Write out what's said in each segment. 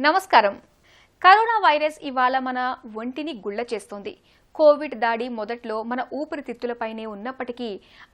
నమస్కారం. Corona virus ఇవాళ మన ఒంటిని గుళ్ళ చేస్తోంది. కోవిడ్ దాడి మొదట్లో మన ఊపిరితిత్తులపైనే ఉన్నప్పటికీ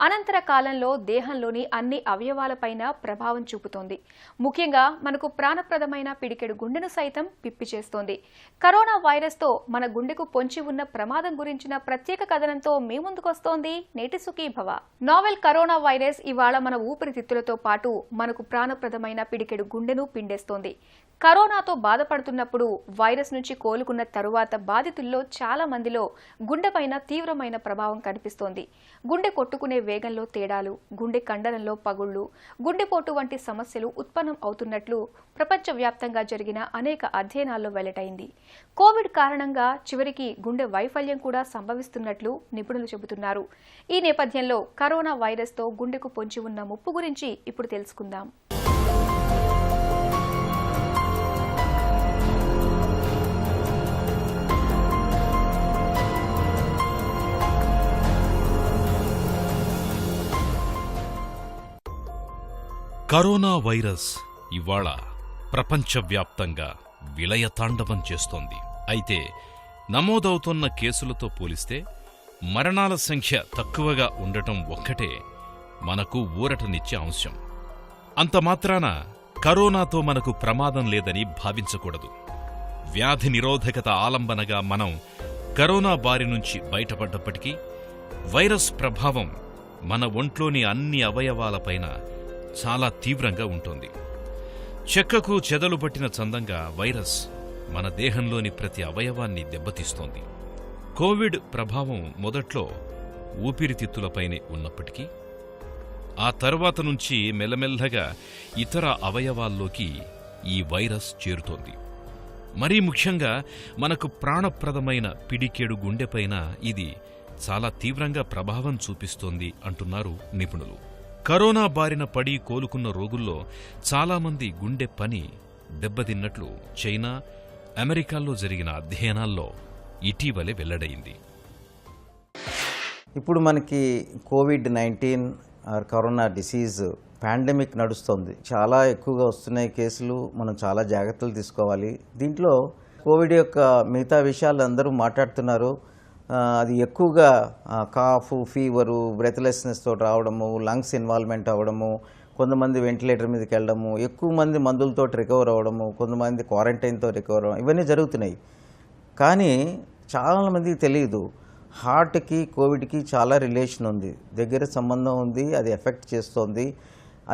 అనంతర కాలంలో దేహంలోని అన్ని అవయవాలపైన ప్రభావం చూపుతోంది. ముఖ్యంగా మనకు ప్రాణప్రదమైన పిడికెడు గుండెను సైతం పిప్పి చేస్తోంది. కరోనా వైరస్తో మన గుండెకు పొంచి ఉన్న ప్రమాదం గురించిన ప్రత్యేక కథనంతో మీ ముందుకొస్తోంది నేటి సుఖీభవ. నావెల్ కరోనా వైరస్ ఇవాళ మన ఊపిరితిత్తులతో పాటు మనకు ప్రాణప్రదమైన పిడికెడు గుండెను పిండేస్తోంది. కరోనాతో బాధపడుతున్నప్పుడు వైరస్ నుంచి కోలుకున్న తరువాత బాధితుల్లో చాలా మందిలో గుండెపైన తీవ్రమైన ప్రభావం కనిపిస్తోంది. గుండె కొట్టుకునే వేగంలో తేడాలు, గుండె కండరంలో పగుళ్లు, గుండెపోటు వంటి సమస్యలు ఉత్పన్నం అవుతున్నట్లు ప్రపంచవ్యాప్తంగా జరిగిన అనేక అధ్యయనాల్లో వెల్లడైంది. కోవిడ్ కారణంగా చివరికి గుండె వైఫల్యం కూడా సంభవిస్తున్నట్లు నిపుణులు చెబుతున్నారు. ఈ నేపథ్యంలో కరోనా వైరస్తో గుండెకు పొంచి ఉన్న ముప్పు గురించి ఇప్పుడు తెలుసుకుందాం. కరోనా వైరస్ ఇవాళ ప్రపంచవ్యాప్తంగా విలయతాండవం చేస్తోంది. అయితే నమోదవుతున్న కేసులతో పోలిస్తే మరణాల సంఖ్య తక్కువగా ఉండటం ఒక్కటే మనకు ఊరటనిచ్చే అంశం. అంత మాత్రాన కరోనాతో మనకు ప్రమాదం లేదని భావించకూడదు. వ్యాధి నిరోధకత ఆలంబనగా మనం కరోనా బారి నుంచి బయటపడ్డప్పటికీ వైరస్ ప్రభావం మన ఒంట్లోని అన్ని అవయవాలపైన చాలా తీవ్రంగా ఉంటుంది. చెక్కకు చెదలు పట్టిన చందంగా వైరస్ మన దేహంలోని ప్రతి అవయవాన్ని దెబ్బతీస్తోంది. కోవిడ్ ప్రభావం మొదట్లో ఊపిరితిత్తులపైనే ఉన్నప్పటికీ ఆ తరువాత నుంచి మెల్లమెల్లగా ఇతర అవయవాల్లోకి ఈ వైరస్ చేరుతోంది. మరీ ముఖ్యంగా మనకు ప్రాణప్రదమైన పిడికెడు గుండెపైన ఇది చాలా తీవ్రంగా ప్రభావం చూపిస్తోంది అంటున్నారు నిపుణులు. కరోనా బారిన పడి కోలుకున్న రోగుల్లో చాలామంది గుండె పని దెబ్బతిన్నట్లు చైనా, అమెరికాల్లో జరిగిన అధ్యయనాల్లో ఇటీవలే వెల్లడైంది. ఇప్పుడు మనకి కోవిడ్-19 కరోనా డిసీజ్ పాండమిక్ నడుస్తోంది. చాలా ఎక్కువగా వస్తున్నాయి కేసులు. మనం చాలా జాగ్రత్తలు తీసుకోవాలి. దీంట్లో కోవిడ్ యొక్క మిగతా విషయాలు అందరూ మాట్లాడుతున్నారు. అది ఎక్కువగా కాఫ్, ఫీవరు, బ్రెత్లెస్నెస్ తోటి రావడము, లంగ్స్ ఇన్వాల్వ్మెంట్ అవ్వడము, కొంతమంది వెంటిలేటర్ మీదకి వెళ్ళడము, ఎక్కువ మంది మందులతో రికవర్ అవ్వడము, కొంతమంది క్వారంటైన్తో రికవర్ అవ్వడం, ఇవన్నీ జరుగుతున్నాయి. కానీ చాలామందికి తెలియదు హార్ట్కి కోవిడ్కి చాలా రిలేషన్ ఉంది, దగ్గర సంబంధం ఉంది, అది ఎఫెక్ట్ చేస్తోంది.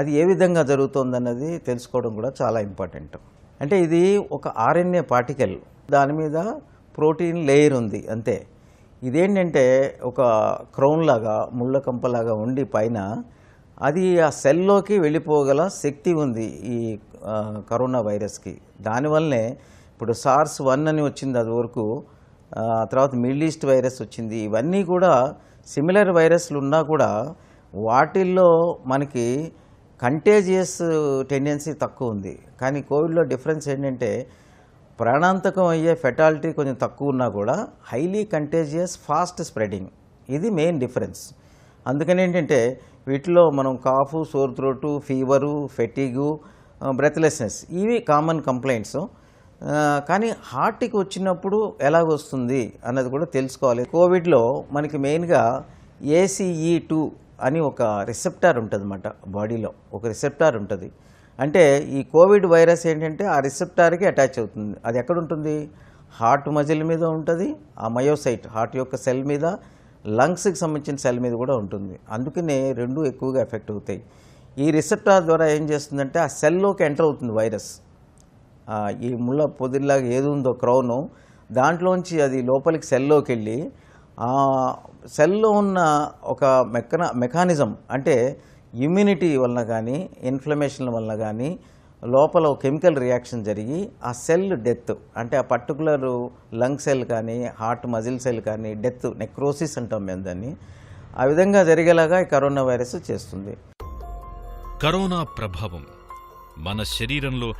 అది ఏ విధంగా జరుగుతుంది అన్నది తెలుసుకోవడం కూడా చాలా ఇంపార్టెంట్. అంటే ఇది ఒక ఆర్ఎన్ఏ పార్టికల్, దాని మీద ప్రోటీన్ లేయర్ ఉంది అంతే. ఇదేంటంటే ఒక క్రౌన్ లాగా, ముళ్ళ కంపలాగా ఉండి పైన అది ఆ సెల్లోకి వెళ్ళిపోగల శక్తి ఉంది ఈ కరోనా వైరస్కి. దానివల్లనే ఇప్పుడు SARS-1 అని వచ్చింది, అది వరకు తర్వాత మిడిల్ ఈస్ట్ వైరస్ వచ్చింది. ఇవన్నీ కూడా సిమిలర్ వైరస్లు ఉన్నా కూడా వాటిల్లో మనకి కంటేజియస్ టెండెన్సీ తక్కువ ఉంది. కానీ కోవిడ్లో డిఫరెన్స్ ఏంటంటే ప్రాణాంతకం అయ్యే ఫెటాలిటీ కొంచెం తక్కువ ఉన్నా కూడా హైలీ కంటేజియస్, ఫాస్ట్ స్ప్రెడింగ్, ఇది మెయిన్ డిఫరెన్స్. అందుకని ఏంటంటే వీటిలో మనం cough, sore throat, fever, fatigue, breathlessness ఇవి కామన్ కంప్లైంట్స్. కానీ హార్ట్కి వచ్చినప్పుడు ఎలాగొస్తుంది అన్నది కూడా తెలుసుకోవాలి. కోవిడ్లో మనకి మెయిన్గా ACE2 అని ఒక రిసెప్టార్ ఉంటుంది అన్నమాట. బాడీలో ఒక రిసెప్టార్ ఉంటుంది. అంటే ఈ కోవిడ్ వైరస్ ఏంటంటే ఆ రిసెప్టార్కి అటాచ్ అవుతుంది. అది ఎక్కడ ఉంటుంది? హార్ట్ మజిల్ మీద ఉంటుంది, ఆ మయోసైట్ హార్ట్ యొక్క సెల్ మీద, లంగ్స్కి సంబంధించిన సెల్ మీద కూడా ఉంటుంది. అందుకనే రెండు ఎక్కువగా ఎఫెక్ట్ అవుతాయి. ఈ రిసెప్టార్ ద్వారా ఏం చేస్తుందంటే ఆ సెల్లోకి ఎంటర్ అవుతుంది వైరస్. ఈ ముళ్ళ పొదిల్లాగా ఏది ఉందో క్రౌను, దాంట్లోంచి అది లోపలికి సెల్లోకి వెళ్ళి ఆ సెల్లో ఉన్న ఒక మెకానిజం, అంటే ఇమ్యూనిటీ వలన కానీ, ఇన్ఫ్లమేషన్ వలన కానీ లోపల ఒక కెమికల్ రియాక్షన్ జరిగి ఆ సెల్ డెత్, అంటే ఆ పర్టికులర్ లంగ్ సెల్ కానీ, హార్ట్ మజిల్ సెల్ కానీ డెత్, నెక్రోసిస్ అంటాం మేము దాన్ని. ఆ విధంగా జరిగేలాగా ఈ కరోనా వైరస్ చేస్తుంది. కరోనా ప్రభావం మన శరీరంలో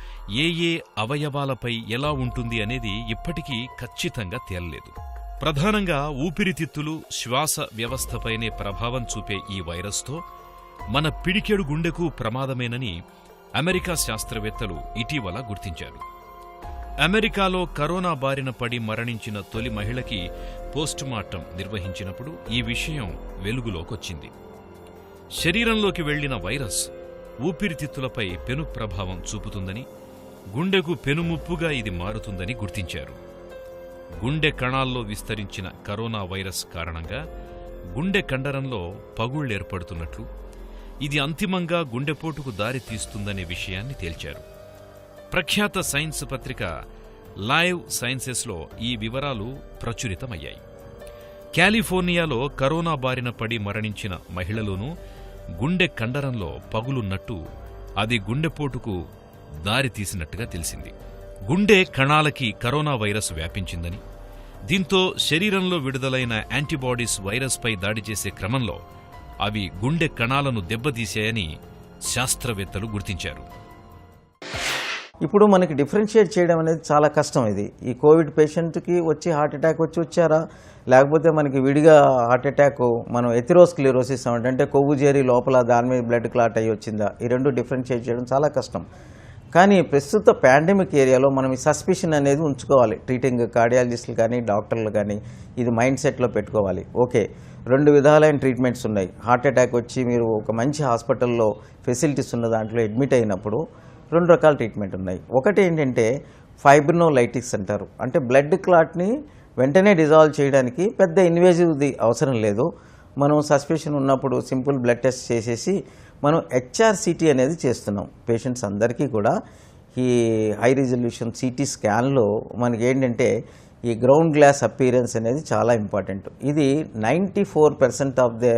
ఏ అవయవాలపై ఎలా ఉంటుంది అనేది ఇప్పటికీ ఖచ్చితంగా తేలలేదు. ప్రధానంగా ఊపిరితిత్తులు, శ్వాస వ్యవస్థపైనే ప్రభావం చూపే ఈ వైరస్తో మన పిడికెడు గుండెకు ప్రమాదమేనని అమెరికా శాస్త్రవేత్తలు ఇటీవల గుర్తించారు. అమెరికాలో కరోనా బారిన పడి మరణించిన తొలి మహిళకి పోస్టుమార్టం నిర్వహించినప్పుడు ఈ విషయం వెలుగులోకొచ్చింది. శరీరంలోకి వెళ్లిన వైరస్ ఊపిరితిత్తులపై పెను ప్రభావం చూపుతుందని, గుండెకు పెనుముప్పుగా ఇది మారుతుందని గుర్తించారు. గుండె కణాల్లో విస్తరించిన కరోనా వైరస్ కారణంగా గుండె కండరంలో పగుళ్లేర్పడుతున్నట్లు, ఇది అంతిమంగా గుండెపోటుకు దారి తీస్తుందనే విషయాన్ని తేల్చారు. ప్రఖ్యాత సైన్స్ పత్రిక లైవ్ సైన్సెస్లో ఈ వివరాలు ప్రచురితమయ్యాయి. కాలిఫోర్నియాలో కరోనా బారిన పడి మరణించిన మహిళలోనూ గుండె కండరంలో పగులున్నట్టు, అది గుండెపోటుకు దారితీసినట్టుగా తెలిసింది. గుండె కణాలకి కరోనా వైరస్ వ్యాపించిందని, దీంతో శరీరంలో విడుదలైన యాంటీబాడీస్ వైరస్పై దాడి చేసే క్రమంలో అవి గుండె కణాలను దెబ్బతీశాయని శాస్త్రవేత్తలు గుర్తించారు. ఇప్పుడు మనకి డిఫరెన్షియేట్ చేయడం అనేది చాలా కష్టం. ఇది ఈ కోవిడ్ పేషెంట్కి వచ్చి హార్ట్ అటాక్ వచ్చారా, లేకపోతే మనకి విడిగా హార్ట్ అటాక్ మనం ఎథెరోస్క్లెరోసిస్ అంటే కొవ్వు చేరి లోపల దాని మీద బ్లడ్ క్లాట్ అయ్యి వచ్చిందా, ఈ రెండు డిఫరెన్షియేట్ చేయడం చాలా కష్టం. కానీ ప్రస్తుత పాండమిక్ ఏరియాలో మనం ఈ సస్పిషన్ అనేది ఉంచుకోవాలి. ట్రీటింగ్ కార్డియాలజిస్టులు కానీ డాక్టర్లు కానీ ఇది మైండ్ సెట్లో పెట్టుకోవాలి. ఓకే, 2 విధాలైన ట్రీట్మెంట్స్ ఉన్నాయి. హార్ట్ అటాక్ వచ్చి మీరు ఒక మంచి హాస్పిటల్లో ఫెసిలిటీస్ ఉన్న దాంట్లో అడ్మిట్ అయినప్పుడు 2 రకాల ట్రీట్మెంట్ ఉన్నాయి. ఒకటి ఏంటంటే ఫైబ్రినోలైటిస్ అంటారు. అంటే బ్లడ్ క్లాట్ని వెంటనే డిజాల్వ్ చేయడానికి పెద్ద ఇన్వేజివ్ది అవసరం లేదు. మనం సస్పెషన్ ఉన్నప్పుడు సింపుల్ బ్లడ్ టెస్ట్ చేసేసి మనం హెచ్ఆర్సిటీ అనేది చేస్తున్నాం పేషెంట్స్ అందరికీ కూడా. ఈ హై రిజల్యూషన్ సిటీ స్కాన్లో మనకి ఏంటంటే ఈ గ్రౌండ్ గ్లాస్ అపీరెన్స్ అనేది చాలా ఇంపార్టెంట్. ఇది 94% ఆఫ్ ద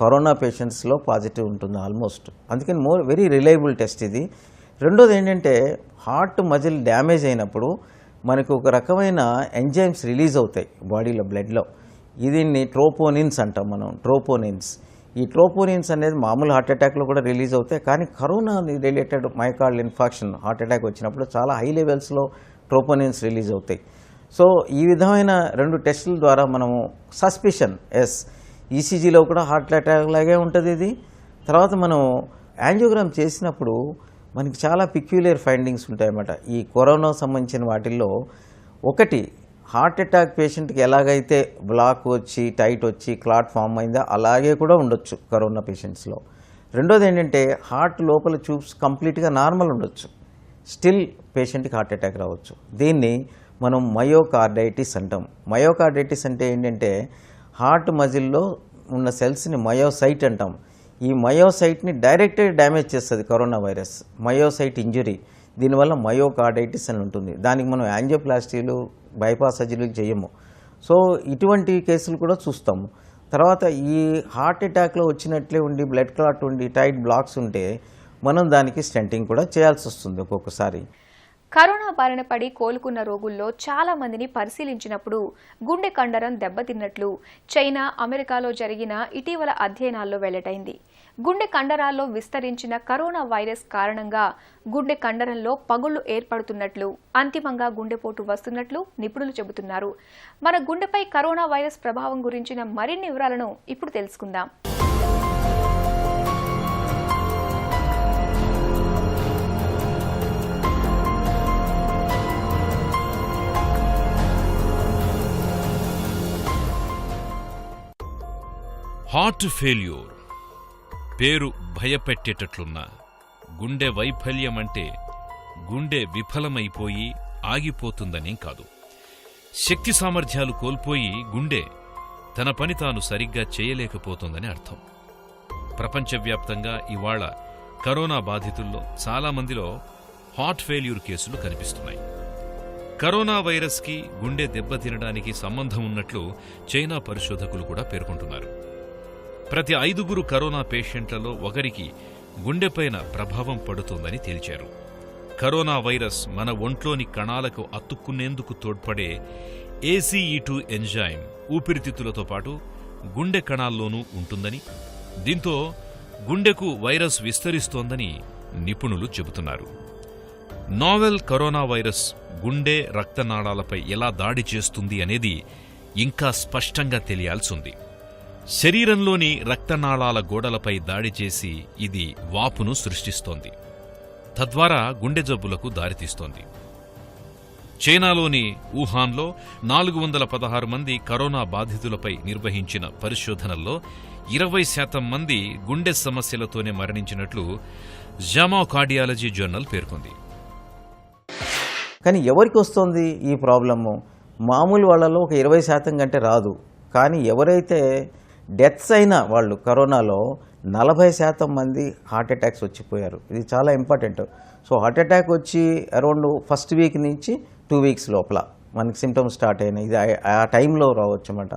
కరోనా పేషెంట్స్లో పాజిటివ్ ఉంటుంది ఆల్మోస్ట్. అందుకని వెరీ రిలయబుల్ టెస్ట్ ఇది. రెండోది ఏంటంటే హార్ట్ మజిల్ డ్యామేజ్ అయినప్పుడు మనకు ఒక రకమైన ఎంజైమ్స్ రిలీజ్ అవుతాయి బాడీలో, బ్లడ్లో. దీన్ని ట్రోపోనిన్స్ అంటాం మనం, ట్రోపోనిన్స్. ఈ ట్రోపోనిన్స్ అనేది మామూలు హార్ట్ అటాక్లో కూడా రిలీజ్ అవుతాయి. కానీ corona related myocardial infarction heart attack వచ్చినప్పుడు చాలా హై లెవెల్స్లో ట్రోపోనిన్స్ రిలీజ్ అవుతాయి. సో ఈ విధమైన 2 టెస్టుల ద్వారా మనము సస్పిషన్ ఈసీజీలో కూడా హార్ట్ అటాక్ లాగే ఉంటుంది ఇది. తర్వాత మనం యాంజియోగ్రామ్ చేసినప్పుడు మనకి చాలా పిక్యులర్ ఫైండింగ్స్ ఉంటాయన్నమాట. ఈ కరోనా సంబంధించిన వాటిల్లో ఒకటి, హార్ట్ అటాక్ పేషెంట్కి ఎలాగైతే బ్లాక్ వచ్చి టైట్ వచ్చి క్లాట్ ఫామ్ అయిందో అలాగే కూడా ఉండొచ్చు కరోనా పేషెంట్స్లో. రెండోది ఏంటంటే హార్ట్ లోపల ట్యూబ్స్ కంప్లీట్గా నార్మల్ ఉండొచ్చు, స్టిల్ పేషెంట్కి హార్ట్ అటాక్ రావచ్చు. దీన్ని మనం మయోకార్డైటిస్ అంటాం. మయోకార్డైటిస్ అంటే ఏంటంటే హార్ట్ మజిల్లో ఉన్న సెల్స్ని మయోసైట్ అంటాం. ఈ మయోసైట్ని డైరెక్ట్గా డ్యామేజ్ చేస్తుంది కరోనా వైరస్, మయోసైట్ ఇంజురీ. దీనివల్ల మయోకార్డైటిస్ అని ఉంటుంది. దానికి మనం యాంజియోప్లాస్టీలు, బైపాస్ సర్జరీలు చేయము. సో ఇటువంటి కేసులు కూడా చూస్తాము. తర్వాత ఈ హార్ట్ అటాక్లో వచ్చినట్లే ఉండి బ్లడ్ క్లాట్ ఉండి టైట్ బ్లాక్స్ ఉంటే మనం దానికి స్టెంటింగ్ కూడా చేయాల్సి వస్తుంది ఒక్కొక్కసారి. కరోనా బారిన పడి కోలుకున్న రోగుల్లో చాలా మందిని పరిశీలించినప్పుడు గుండె కండరం దెబ్బతిన్నట్లు చైనా, అమెరికాలో జరిగిన ఇటీవల అధ్యయనాల్లో వెల్లడైంది. గుండె కండరాల్లో విస్తరించిన కరోనా వైరస్ కారణంగా గుండె కండరంలో పగుళ్లు ఏర్పడుతున్నట్లు, అంతిమంగా గుండెపోటు వస్తున్నట్లు నిపుణులు చెబుతున్నారు. మన గుండెపై కరోనా వైరస్ ప్రభావం గురించిన మరిన్ని వివరాలను ఇప్పుడు తెలుసుకుందాం. హార్ట్ ఫెయిల్యూర్ పేరు భయపెట్టేటట్లున్న గుండె వైఫల్యం అంటే గుండె విఫలమైపోయి ఆగిపోతుందనేం కాదు. శక్తి సామర్థ్యాలు కోల్పోయి గుండె తన పని తాను సరిగ్గా చేయలేకపోతుందని అర్థం. ప్రపంచవ్యాప్తంగా ఇవాళ కరోనా బాధితుల్లో చాలామందిలో హార్ట్ ఫెయిల్యూర్ కేసులు కనిపిస్తున్నాయి. కరోనా వైరస్కి గుండె దెబ్బతినడానికి సంబంధం ఉన్నట్లు చైనా పరిశోధకులు కూడా పేర్కొంటున్నారు. ప్రతి 5 కరోనా పేషెంట్లలో ఒకరికి గుండెపైన ప్రభావం పడుతోందని తేల్చారు. కరోనా వైరస్ మన ఒంట్లోని కణాలకు అతుక్కునేందుకు తోడ్పడే ACE2 ఎంజైమ్ ఊపిరితిత్తులతో పాటు గుండె కణాల్లోనూ ఉంటుందని, దీంతో గుండెకు వైరస్ విస్తరిస్తోందని నిపుణులు చెబుతున్నారు. నోవెల్ కరోనా వైరస్ గుండె రక్తనాళాలపై ఎలా దాడి చేస్తుంది అనేది ఇంకా స్పష్టంగా తెలియాల్సింది. శరీరంలోని రక్తనాళాల గోడలపై దాడి చేసి ఇది వాపును సృష్టిస్తోంది, తద్వారా గుండె జబ్బులకు దారితీస్తోంది. చైనాలోని వుహాన్లో 416 మంది కరోనా బాధితులపై నిర్వహించిన పరిశోధనల్లో 20% మంది గుండె సమస్యలతోనే మరణించినట్లు జామా కార్డియాలజీ జర్నల్ పేర్కొంది. కానీ ఎవరికి వస్తుంది ఈ ప్రాబ్లము? మామూలు వాళ్ళలో ఒక 20% కంటే రాదు. కానీ ఎవరైతే డెత్స్ అయిన వాళ్ళు కరోనాలో 40% మంది హార్ట్ అటాక్స్ వచ్చిపోయారు. ఇది చాలా ఇంపార్టెంట్. సో హార్ట్ అటాక్ వచ్చి అరౌండ్ ఫస్ట్ వీక్ నుంచి 2 వీక్స్ లోపల మనకి సిమ్టమ్స్ స్టార్ట్ అయినాయి. ఇది ఆ టైంలో రావచ్చు అన్నమాట.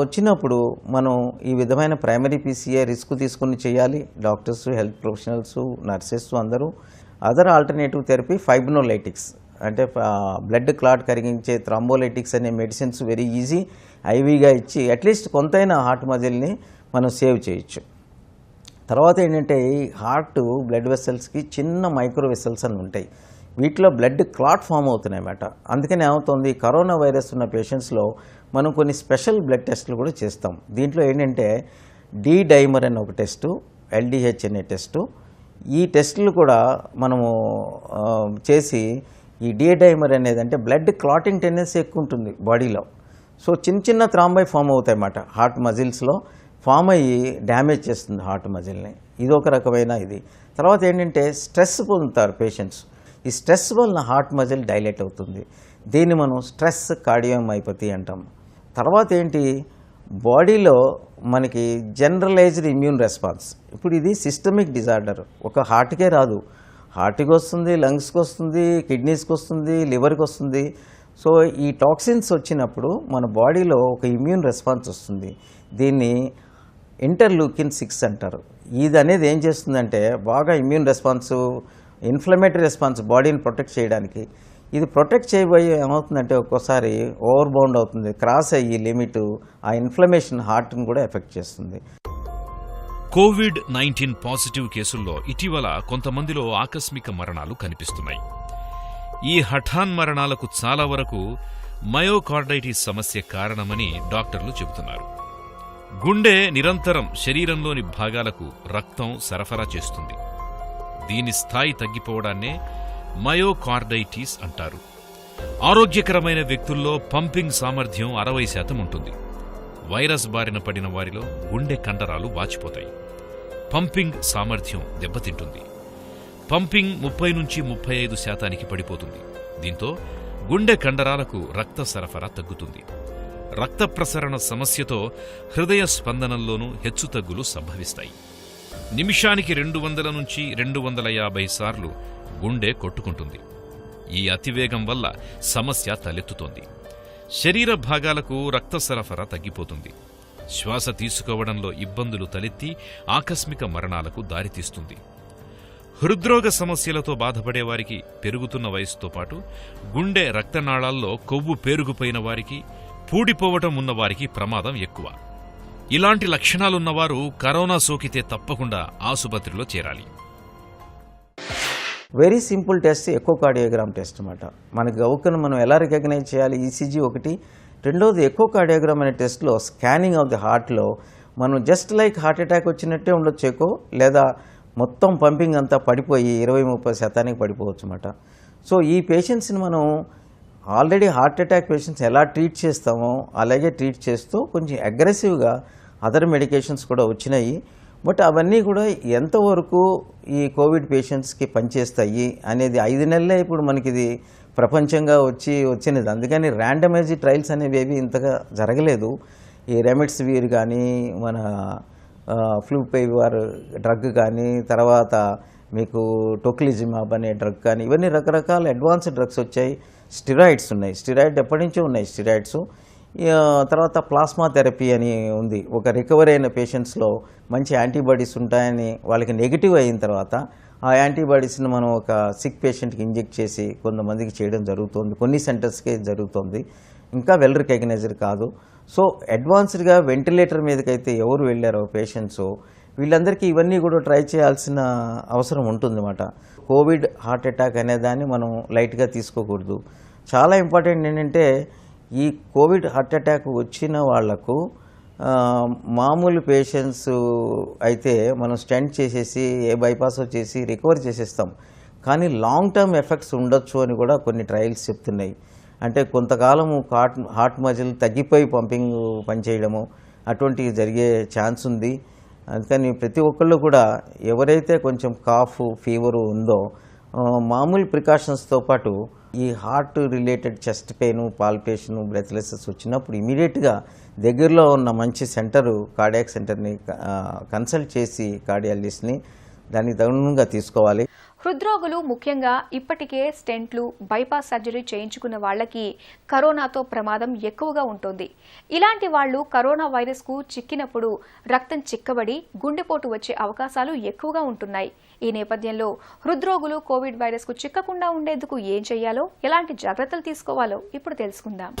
వచ్చినప్పుడు మనం ఈ విధమైన ప్రైమరీ పీసీఏ రిస్క్ తీసుకుని చేయాలి. డాక్టర్స్, హెల్త్ ప్రొఫెషనల్స్, నర్సెస్ అందరూ. అదర్ ఆల్టర్నేటివ్ థెరపీ ఫైబ్రోలైటిక్స్ అంటే బ్లడ్ క్లాట్ కరిగించే థ్రాంబోలైటిక్స్ అనే మెడిసిన్స్ వెరీ ఈజీ ఐవీగా ఇచ్చి అట్లీస్ట్ కొంతైనా హార్ట్ మజిల్ని మనం సేవ్ చేయొచ్చు. తర్వాత ఏంటంటే ఈ హార్ట్ బ్లడ్ వెసల్స్కి చిన్న మైక్రో వెసల్స్ అని ఉంటాయి. వీటిలో బ్లడ్ క్లాట్ ఫామ్ అవుతున్నాయి అన్నమాట. అందుకని ఏమవుతుంది, కరోనా వైరస్ ఉన్న పేషెంట్స్లో మనం కొన్ని స్పెషల్ బ్లడ్ టెస్టులు కూడా చేస్తాం. దీంట్లో ఏంటంటే డి డైమర్ అనే ఒక టెస్టు, ఎల్డిహెచ్ అనే టెస్టు. ఈ టెస్టులు కూడా మనము చేసి ఈ డి డైమర్ అనేది అంటే బ్లడ్ క్లాటింగ్ టెండెన్సీ ఎక్కువ ఉంటుంది బాడీలో. సో చిన్న చిన్న థ్రాంబై ఫామ్ అవుతాయి అన్నమాట హార్ట్ మజిల్స్లో. ఫామ్ అయ్యి డ్యామేజ్ చేస్తుంది హార్ట్ మజిల్ని. ఇది ఒక రకమైన ఇది. తర్వాత ఏంటంటే స్ట్రెస్ పొందుతారు పేషెంట్స్. ఈ స్ట్రెస్ వలన హార్ట్ మజిల్ డైలేట్ అవుతుంది. దీన్ని మనం స్ట్రెస్ కార్డియోమైపతి అంటాం. తర్వాత ఏంటి, బాడీలో మనకి జనరలైజ్డ్ ఇమ్యూన్ రెస్పాన్స్. ఇప్పుడు ఇది సిస్టమిక్ డిజార్డర్, ఒక హార్ట్కే రాదు. హార్ట్కి వస్తుంది, లంగ్స్కి వస్తుంది, కిడ్నీస్కి వస్తుంది, లివర్కి వస్తుంది. సో ఈ టాక్సిన్స్ వచ్చినప్పుడు మన బాడీలో ఒక ఇమ్యూన్ రెస్పాన్స్ వస్తుంది. దీన్ని ఇంటర్లూకిన్ 6 అంటారు. ఇది అనేది ఏం చేస్తుందంటే బాగా ఇమ్యూన్ రెస్పాన్స్, ఇన్ఫ్లమేటరీ రెస్పాన్స్ బాడీని ప్రొటెక్ట్ చేయడానికి. ఇది ప్రొటెక్ట్ చేయబోయే ఏమవుతుందంటే ఒక్కోసారి ఓవర్ బౌండ్ అవుతుంది, క్రాస్ అయ్యి లిమిట్, ఆ ఇన్ఫ్లమేషన్ హార్ట్ని కూడా ఎఫెక్ట్ చేస్తుంది. కోవిడ్-19 పాజిటివ్ కేసుల్లో ఇటీవల కొంతమందిలో ఆకస్మిక మరణాలు కనిపిస్తున్నాయి. ఈ హఠాన్ మరణాలకు చాలా వరకు మయోకార్డైటిస్ సమస్య కారణమని డాక్టర్లు చెబుతున్నారు. గుండె నిరంతరం శరీరంలోని భాగాలకు రక్తం సరఫరా చేస్తుంది. దీని స్థాయి తగ్గిపోవడాన్నే మయోకార్డైటిస్ అంటారు. ఆరోగ్యకరమైన వ్యక్తుల్లో పంపింగ్ సామర్థ్యం 60% ఉంటుంది. వైరస్ బారిన పడిన వారిలో గుండె కండరాలు వాచిపోతాయి. పంపింగ్ సామర్థ్యం దెబ్బతింటుంది. పంపింగ్ 30 నుంచి 35% పడిపోతుంది. దీంతో గుండె కండరాలకు రక్త సరఫరా తగ్గుతుంది. రక్త ప్రసరణ సమస్యతో హృదయ స్పందనల్లోనూ హెచ్చుతగ్గులు సంభవిస్తాయి. నిమిషానికి 200 నుంచి 250 సార్లు గుండె కొట్టుకుంటుంది. ఈ అతివేగం వల్ల సమస్య తలెత్తుతోంది. శరీర భాగాలకు రక్త సరఫరా తగ్గిపోతుంది. శ్వాస తీసుకోవడంలో ఇబ్బందులు తలెత్తి ఆకస్మిక మరణాలకు దారితీస్తుంది. హృద్రోగ సమస్యలతో బాధపడేవారికి పెరుగుతున్న వయసుతో పాటు గుండె రక్తనాళాల్లో కొవ్వు పేరుకుపోయిన వారికి, పూడిపోవటం ఉన్నవారికి ప్రమాదం ఎక్కువ. ఇలాంటి లక్షణాలున్నవారు కరోనా సోకితే తప్పకుండా ఆసుపత్రిలో చేరాలి. Very simple test echocardiogram test అన్నమాట. మనకి గౌకను మనం ఎలా రికగ్నైజ్ చేయాలి, ఈసీజీ ఒకటి. రెండోది ఎకోకార్డియోగ్రామ్ అనే టెస్ట్లో స్కానింగ్ ఆఫ్ ది హార్ట్లో మనం జస్ట్ లైక్ హార్ట్ అటాక్ వచ్చినట్టే ఉండొచ్చు ఎకో, లేదా మొత్తం పంపింగ్ అంతా పడిపోయి 20-30% పడిపోవచ్చు అన్నమాట. సో ఈ పేషెంట్స్ని మనం ఆల్రెడీ హార్ట్ అటాక్ పేషెంట్స్ ఎలా ట్రీట్ చేస్తామో అలాగే ట్రీట్ చేస్తూ కొంచెం అగ్రెసివ్గా అదర్ మెడికేషన్స్ కూడా వచ్చినాయి. బట్ అవన్నీ కూడా ఎంతవరకు ఈ కోవిడ్ పేషెంట్స్కి పనిచేస్తాయి అనేది 5 నెలలే ఇప్పుడు మనకి ఇది ప్రపంచంగా వచ్చినది. అందుకని ర్యాండమైజ్డ్ ట్రయల్స్ అనేవి ఏవి ఇంతగా జరగలేదు. ఈ రెమిడిసివిర్ కానీ, మన ఫ్లూపైవార్ డ్రగ్ కానీ, తర్వాత మీకు టోక్లిజిమాబ్ అనే డ్రగ్ కానీ, ఇవన్నీ రకరకాల అడ్వాన్స్డ్ డ్రగ్స్ వచ్చాయి. స్టిరాయిడ్స్ ఉన్నాయి, స్టిరాయిడ్ ఎప్పటి నుంచో ఉన్నాయి స్టిరాయిడ్స్. తర్వాత ప్లాస్మా థెరపీ అని ఉంది. ఒక రికవరీ అయిన పేషెంట్స్లో మంచి యాంటీబాడీస్ ఉంటాయని వాళ్ళకి నెగిటివ్ అయిన తర్వాత ఆ యాంటీబాడీస్ని మనం ఒక సిక్ పేషెంట్కి ఇంజెక్ట్ చేసి కొంతమందికి చేయడం జరుగుతుంది. కొన్ని సెంటర్స్కే జరుగుతుంది, ఇంకా వెల్ రికగ్నైజ్డ్ కాదు. సో అడ్వాన్స్డ్గా వెంటిలేటర్ మీదకైతే ఎవరు వెళ్ళారో పేషెంట్స్, వీళ్ళందరికీ ఇవన్నీ కూడా ట్రై చేయాల్సిన అవసరం ఉంటుందన్నమాట. కోవిడ్ హార్ట్ అటాక్ అనేదాన్ని మనం లైట్గా తీసుకోకూడదు. చాలా ఇంపార్టెంట్ ఏంటంటే ఈ కోవిడ్ హార్ట్ అటాక్ వచ్చిన వాళ్లకు మామూలు పేషెంట్స్ అయితే మనం స్టెంట్ చేసేసి ఏ బైపాస్ చేసి రికవర్ చేసేస్తాం. కానీ లాంగ్ టర్మ్ ఎఫెక్ట్స్ ఉండొచ్చు అని కూడా కొన్ని ట్రయల్స్ చెప్తున్నాయి. అంటే కొంతకాలము హార్ట్ మజిల్ తగ్గిపోయి పంపింగ్ పనిచేయడము అటువంటివి జరిగే ఛాన్స్ ఉంది. అందుకని ప్రతి ఒక్కళ్ళు కూడా ఎవరైతే కొంచెం కాఫ్ ఫీవరు ఉందో మామూలు ప్రికాషన్స్తో పాటు ఈ heart related chest pain, palpitation, breathlessness వచ్చినప్పుడు ఇమీడియట్గా దగ్గరలో ఉన్న మంచి సెంటరు కార్డియాక్ సెంటర్ని కన్సల్ట్ చేసి కార్డియాలజిస్ట్ని దానికి తగినంగా తీసుకోవాలి. హృద్రోగులు ముఖ్యంగా ఇప్పటికే స్టెంట్లు, బైపాస్ సర్జరీ చేయించుకున్న వాళ్లకి కరోనాతో ప్రమాదం ఎక్కువగా ఉంటుంది. ఇలాంటి వాళ్లు కరోనా వైరస్కు చిక్కినప్పుడు రక్తం చిక్కబడి గుండెపోటు వచ్చే అవకాశాలు ఎక్కువగా ఉంటున్నాయి. ఈ నేపథ్యంలో హృద్రోగులు కోవిడ్ వైరస్కు చిక్కకుండా ఉండేందుకు ఏం చేయాలో, ఎలాంటి జాగ్రత్తలు తీసుకోవాలో ఇప్పుడు తెలుసుకుందాం.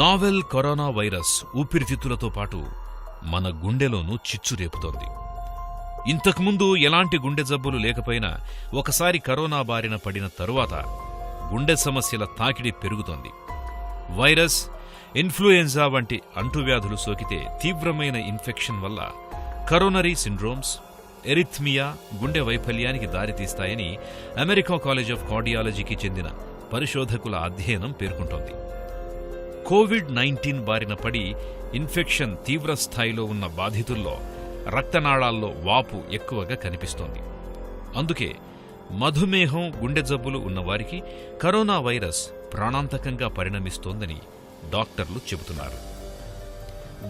నావెల్ కరోనా వైరస్ ఊపిరితిత్తులతో పాటు మన గుండెలోనూ చిచ్చు రేపుతోంది. ఇంతకుముందు ఎలాంటి గుండె జబ్బులు లేకపోయినా ఒకసారి కరోనా బారిన పడిన తరువాత గుండె సమస్యల తాకిడి పెరుగుతోంది. వైరస్, ఇన్ఫ్లుయెంజా వంటి అంటువ్యాధులు సోకితే తీవ్రమైన ఇన్ఫెక్షన్ వల్ల కరోనరీ సిండ్రోమ్స్, ఎరిథ్మియా, గుండె వైఫల్యానికి దారితీస్తాయని అమెరికా కాలేజ్ ఆఫ్ కార్డియాలజీకి చెందిన పరిశోధకుల అధ్యయనం పేర్కొంటోంది. కోవిడ్-19 బారిన పడి ఇన్ఫెక్షన్ తీవ్ర స్థాయిలో ఉన్న బాధితుల్లో రక్తనాళాల్లో వాపు ఎక్కువగా కనిపిస్తోంది. అందుకే మధుమేహం, గుండె జబ్బులు ఉన్నవారికి కరోనా వైరస్ ప్రాణాంతకంగా పరిణమిస్తోందని డాక్టర్లు చెబుతున్నారు.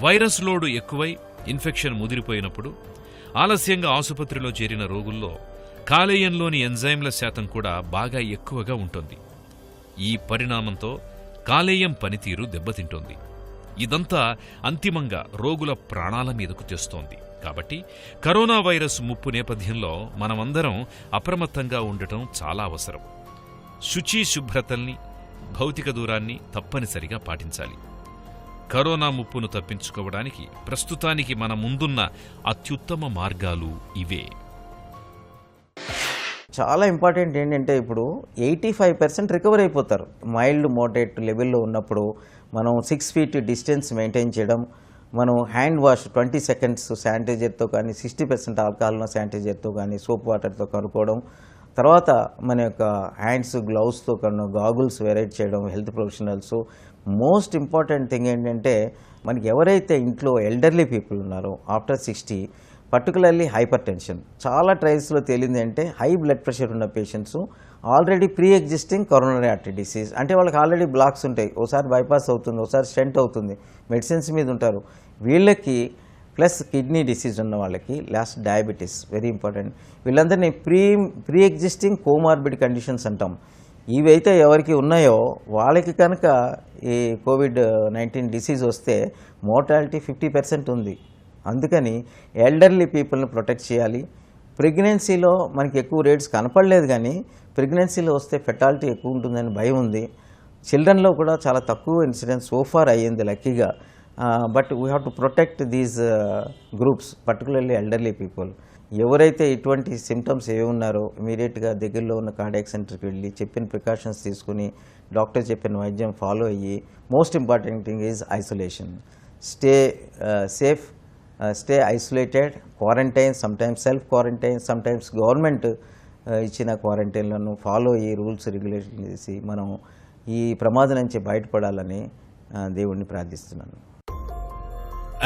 వైరస్ లోడు ఎక్కువై ఇన్ఫెక్షన్ ముదిరిపోయినప్పుడు ఆలస్యంగా ఆసుపత్రిలో చేరిన రోగుల్లో కాలేయంలోని ఎంజైమ్ల శాతం కూడా బాగా ఎక్కువగా ఉంటుంది. ఈ పరిణామంతో కాలేయం పనితీరు దెబ్బతింటోంది. ఇదంతా అంతిమంగా రోగుల ప్రాణాల మీదకు తెస్తోంది. కాబట్టి కరోనా వైరస్ ముప్పు నేపథ్యంలో మనమందరం అప్రమత్తంగా ఉండటం చాలా అవసరం. శుచి, శుభ్రతల్ని, భౌతిక దూరాన్ని తప్పనిసరిగా పాటించాలి. కరోనా ముప్పును తప్పించుకోవడానికి ప్రస్తుతానికి మన ముందున్న అత్యుత్తమ మార్గాలు ఇవే. చాలా ఇంపార్టెంట్ ఏంటంటే ఇప్పుడు 85% రికవర్ అయిపోతారు. మైల్డ్, మోడరేట్ లెవెల్లో ఉన్నప్పుడు మనం 6 feet డిస్టెన్స్ మెయింటైన్ చేయడం, మనం హ్యాండ్ వాష్ 20 seconds శానిటైజర్తో కానీ 60% ఆల్కహాల్ను శానిటైజర్తో కానీ సోప్ వాటర్తో కనుక్కోవడం, తర్వాత మన యొక్క హ్యాండ్స్ గ్లౌస్తో గాగుల్స్ వెరైట్ చేయడం health professionals. Most important thing ఏంటంటే మనకి ఎవరైతే ఇంట్లో ఎల్డర్లీ పీపుల్ ఉన్నారో ఆఫ్టర్ 60, పర్టికులర్లీ హైపర్ టెన్షన్, చాలా ట్రయల్స్లో తేలింది అంటే హై బ్లడ్ ప్రెషర్ ఉన్న patients already pre existing coronary artery disease, అంటే వాళ్ళకి ఆల్రెడీ బ్లాక్స్ ఉంటాయి, ఒకసారి బైపాస్ అవుతుంది, ఒకసారి స్టెంట్ అవుతుంది, మెడిసిన్స్ మీద ఉంటారు. వీళ్ళకి ప్లస్ కిడ్నీ డిసీజ్ ఉన్న వాళ్ళకి, లాస్ట్ డయాబెటీస్ వెరీ ఇంపార్టెంట్, వీళ్ళందరినీ ప్రీ ఎగ్జిస్టింగ్ కోమార్బిడ్ కండిషన్స్ అంటాం. ఇవైతే ఎవరికి ఉన్నాయో వాళ్ళకి కనుక ఈ కోవిడ్-19 డిసీజ్ వస్తే మోర్టాలిటీ 50% ఉంది. అందుకని ఎల్డర్లీ పీపుల్ని ప్రొటెక్ట్ చేయాలి. ప్రెగ్నెన్సీలో మనకి ఎక్కువ రేట్స్ కనపడలేదు, కానీ ప్రెగ్నెన్సీలో వస్తే ఫెటాలిటీ ఎక్కువ ఉంటుందని భయం ఉంది. చిల్డ్రన్లో కూడా చాలా తక్కువ ఇన్సిడెంట్స్ సోఫార్ అయ్యింది లక్కీగా. But we have to protect these groups, particularly elderly people. ఎవరైతే ఇటువంటి సిమ్టమ్స్ ఏవి ఉన్నారో ఇమీడియట్గా దగ్గరలో ఉన్న కార్డియాక్ సెంటర్కి వెళ్ళి చెప్పిన ప్రికాషన్స్ తీసుకుని డాక్టర్ చెప్పిన వైద్యం ఫాలో అయ్యి, most important thing is isolation. Stay safe, stay isolated, quarantine, sometimes self quarantine, sometimes government ఇచ్చిన క్వారంటైన్లను ఫాలో అయ్యి రూల్స్ రెగ్యులేషన్ చేసి మనం ఈ ప్రమాదం నుంచి బయటపడాలని దేవుణ్ణి ప్రార్థిస్తున్నాను.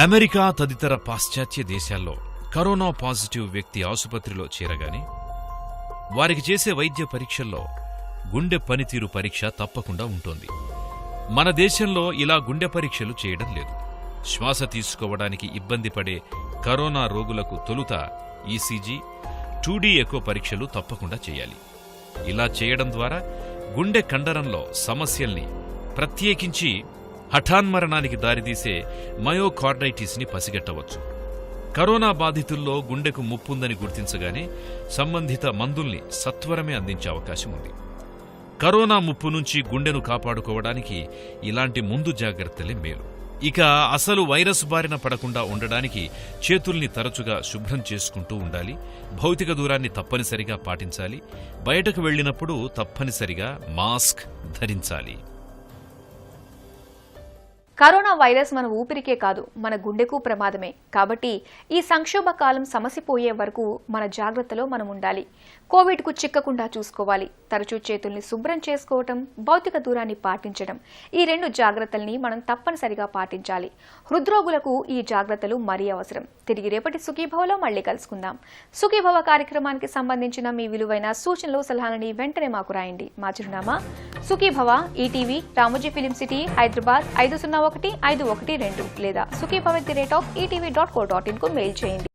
అమెరికా తదితర పాశ్చాత్య దేశాల్లో కరోనా పాజిటివ్ వ్యక్తి ఆసుపత్రిలో చేరగానే వారికి చేసే వైద్య పరీక్షల్లో గుండె పనితీరు పరీక్ష తప్పకుండా ఉంటుంది. మన దేశంలో ఇలా గుండె పరీక్షలు చేయడం లేదు. శ్వాస తీసుకోవడానికి ఇబ్బంది పడే కరోనా రోగులకు తొలుత ఈసీజీ, 2D ఎకో పరీక్షలు తప్పకుండా చేయాలి. ఇలా చేయడం ద్వారా గుండె కండరంలో సమస్యల్ని, ప్రత్యేకించి హఠాన్మరణానికి దారితీసే మయోకార్డైటిస్ని పసిగట్టవచ్చు. కరోనా బాధితుల్లో గుండెకు ముప్పుందని గుర్తించగానే సంబంధిత మందుల్ని సత్వరమే అందించే అవకాశం ఉంది. కరోనా ముప్పు నుంచి గుండెను కాపాడుకోవడానికి ఇలాంటి ముందు జాగ్రత్తలే మేలు. ఇక అసలు వైరస్ బారిన పడకుండా ఉండడానికి చేతుల్ని తరచుగా శుభ్రం చేసుకుంటూ ఉండాలి. భౌతిక దూరాన్ని తప్పనిసరిగా పాటించాలి. బయటకు వెళ్ళినప్పుడు తప్పనిసరిగా మాస్క్ ధరించాలి. కరోనా వైరస్ మన ఊపిరికే కాదు, మన గుండెకు ప్రమాదమే. కాబట్టి ఈ సంక్షోభ కాలం సమసిపోయే వరకు మన జాగ్రత్తలో మనం ఉండాలి. కోవిడ్కు చిక్కకుండా చూసుకోవాలి. తరచూ చేతుల్ని శుభ్రం చేసుకోవటం, భౌతిక దూరాన్ని పాటించడం, ఈ 2 జాగ్రత్తల్ని మనం తప్పనిసరిగా పాటించాలి. హృద్రోగులకు ఈ జాగ్రత్తలు మరీ అవసరం. తిరిగి రేపటి సుఖీభవలో మళ్ళీ కలుసుకుందాం. సుఖీభవ కార్యక్రమానికి సంబంధించిన మీ విలువైన సూచనలు, సలహాలని వెంటనే మాకు రాయండి. మా చిరునామా Sukhibhava, ETV, Ramoji film city, Hyderabad 501-512 లేదా sukhibhav@etv.co.in కు మెయిల్ చేయండి.